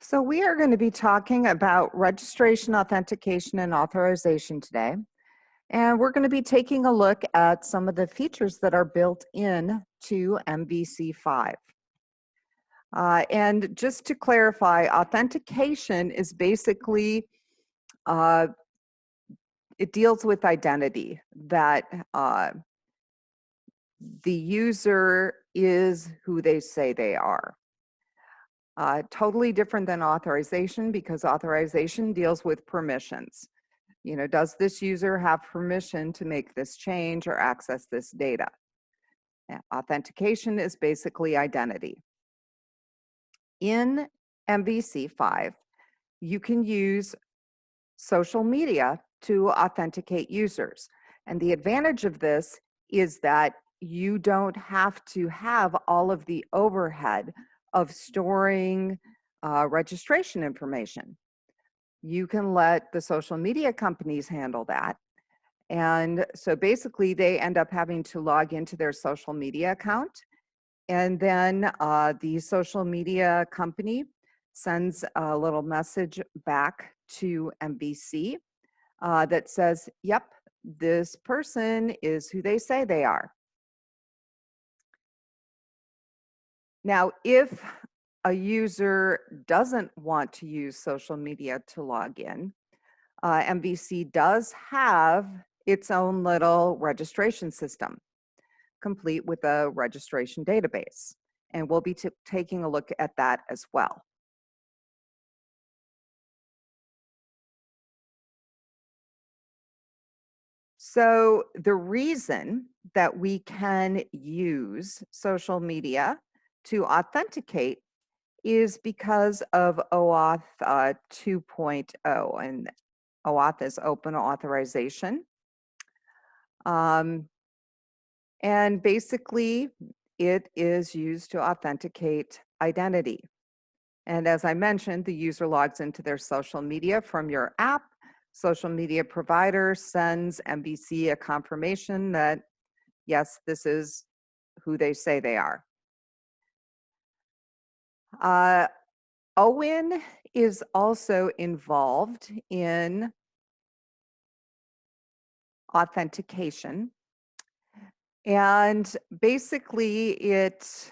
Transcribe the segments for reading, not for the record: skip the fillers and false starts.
So we are going to be talking about registration, authentication, and authorization today. And we're going to be taking a look at some of the features that are built in to MVC5. And just to clarify, authentication is basically, it deals with identity, that the user is who they say they are. Totally different than authorization, because authorization deals with permissions. You know, does this user have permission to make this change or access this data? Authentication is basically identity. In MVC5, you can use social media to authenticate users. And the advantage of this is that you don't have to have all of the overhead of storing registration information. You can let the social media companies handle that. And so basically they end up having to log into their social media account. And then the social media company sends a little message back to MVC that says, yep, this person is who they say they are. Now, if a user doesn't want to use social media to log in, MVC does have its own little registration system, complete with a registration database. And we'll be taking a look at that as well. So the reason that we can use social media to authenticate is because of OAuth 2.0, and OAuth is open authorization. And basically, it is used to authenticate identity. And as I mentioned, the user logs into their social media from your app. Social media provider sends MVC a confirmation that, yes, this is who they say they are. OWIN is also involved in authentication. And basically, it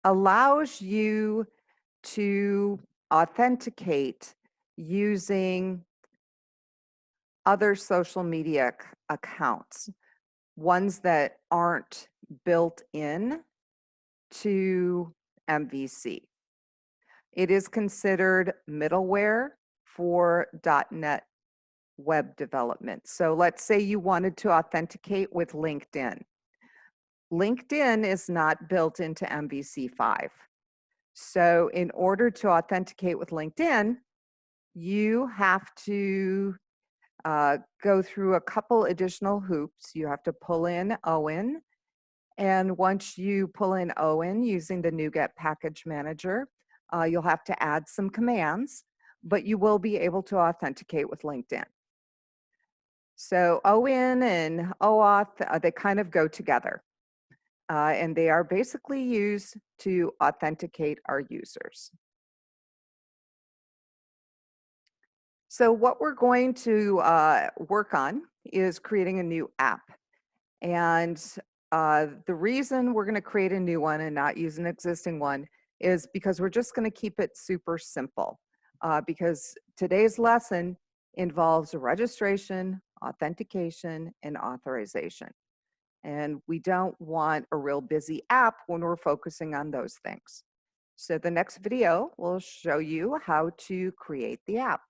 allows you to authenticate using other social media accounts, ones that aren't built in to MVC. It is considered middleware for .NET web development. So let's say you wanted to authenticate with LinkedIn. LinkedIn is not built into MVC5. So in order to authenticate with LinkedIn, you have to go through a couple additional hoops. You have to pull in OWIN. And once you pull in OWIN using the NuGet package manager, you'll have to add some commands, but you will be able to authenticate with LinkedIn. So OWIN and OAuth, they kind of go together. And they are basically used to authenticate our users. So what we're going to work on is creating a new app. And the reason we're going to create a new one and not use an existing one is because we're just going to keep it super simple. Because today's lesson involves registration, authentication, and authorization. And we don't want a real busy app when we're focusing on those things. So the next video will show you how to create the app.